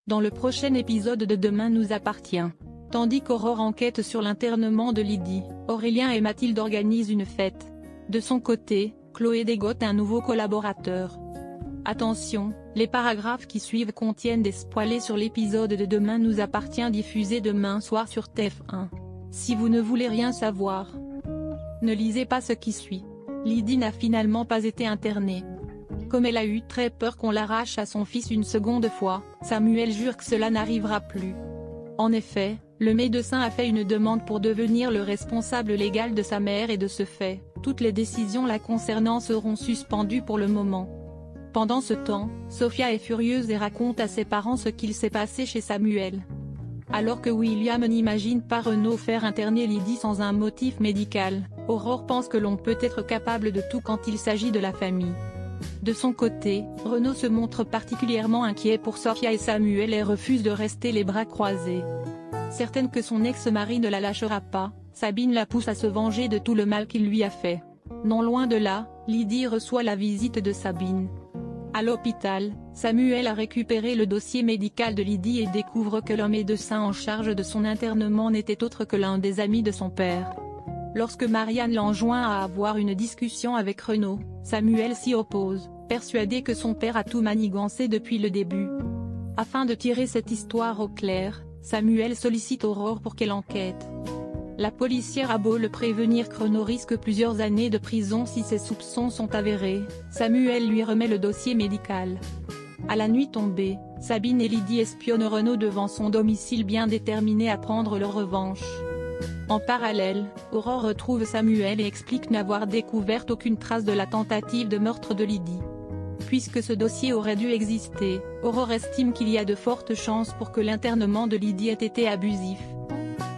Dans le prochain épisode de Demain nous appartient. Tandis qu'Aurore enquête sur l'internement de Lydie, Aurélien et Mathilde organisent une fête. De son côté, Chloé dégote un nouveau collaborateur. Attention, les paragraphes qui suivent contiennent des spoilers sur l'épisode de Demain nous appartient diffusé demain soir sur TF1. Si vous ne voulez rien savoir, ne lisez pas ce qui suit. Lydie n'a finalement pas été internée. Comme elle a eu très peur qu'on l'arrache à son fils une seconde fois, Samuel jure que cela n'arrivera plus. En effet, le médecin a fait une demande pour devenir le responsable légal de sa mère et de ce fait, toutes les décisions la concernant seront suspendues pour le moment. Pendant ce temps, Sophia est furieuse et raconte à ses parents ce qu'il s'est passé chez Samuel. Alors que William n'imagine pas Renaud faire interner Lydie sans un motif médical, Aurore pense que l'on peut être capable de tout quand il s'agit de la famille. De son côté, Renaud se montre particulièrement inquiet pour Sophia et Samuel et refuse de rester les bras croisés. Certaine que son ex-mari ne la lâchera pas, Sabine la pousse à se venger de tout le mal qu'il lui a fait. Non loin de là, Lydie reçoit la visite de Sabine. À l'hôpital, Samuel a récupéré le dossier médical de Lydie et découvre que l'homme médecin en charge de son internement n'était autre que l'un des amis de son père. Lorsque Marianne l'enjoint à avoir une discussion avec Renaud, Samuel s'y oppose, persuadé que son père a tout manigancé depuis le début. Afin de tirer cette histoire au clair, Samuel sollicite Aurore pour qu'elle enquête. La policière a beau le prévenir que Renaud risque plusieurs années de prison si ses soupçons sont avérés, Samuel lui remet le dossier médical. À la nuit tombée, Sabine et Lydie espionnent Renaud devant son domicile bien déterminés à prendre leur revanche. En parallèle, Aurore retrouve Samuel et explique n'avoir découvert aucune trace de la tentative de meurtre de Lydie. Puisque ce dossier aurait dû exister, Aurore estime qu'il y a de fortes chances pour que l'internement de Lydie ait été abusif.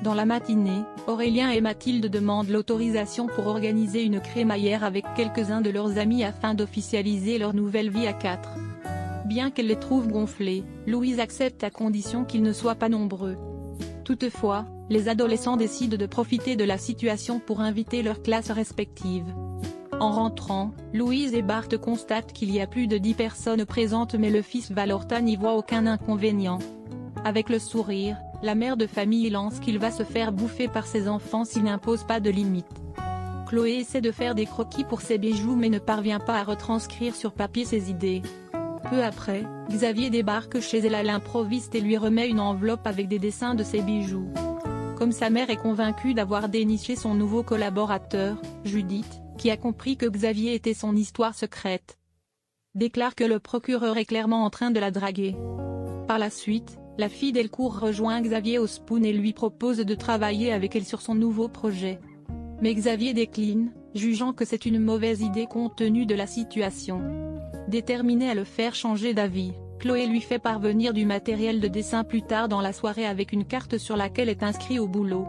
Dans la matinée, Aurélien et Mathilde demandent l'autorisation pour organiser une crémaillère avec quelques-uns de leurs amis afin d'officialiser leur nouvelle vie à quatre. Bien qu'elle les trouve gonflés, Louise accepte à condition qu'ils ne soient pas nombreux. Toutefois, les adolescents décident de profiter de la situation pour inviter leurs classes respectives. En rentrant, Louise et Bart constatent qu'il y a plus de 10 personnes présentes mais le fils Valentin n'y voit aucun inconvénient. Avec le sourire, la mère de famille lance qu'il va se faire bouffer par ses enfants s'il n'impose pas de limites. Chloé essaie de faire des croquis pour ses bijoux mais ne parvient pas à retranscrire sur papier ses idées. Peu après, Xavier débarque chez elle à l'improviste et lui remet une enveloppe avec des dessins de ses bijoux. Comme sa mère est convaincue d'avoir déniché son nouveau collaborateur, Judith, qui a compris que Xavier était son histoire secrète, déclare que le procureur est clairement en train de la draguer. Par la suite, la fille Delcourt rejoint Xavier au Spoon et lui propose de travailler avec elle sur son nouveau projet. Mais Xavier décline, jugeant que c'est une mauvaise idée compte tenu de la situation. Déterminée à le faire changer d'avis, Chloé lui fait parvenir du matériel de dessin plus tard dans la soirée avec une carte sur laquelle est inscrit au boulot.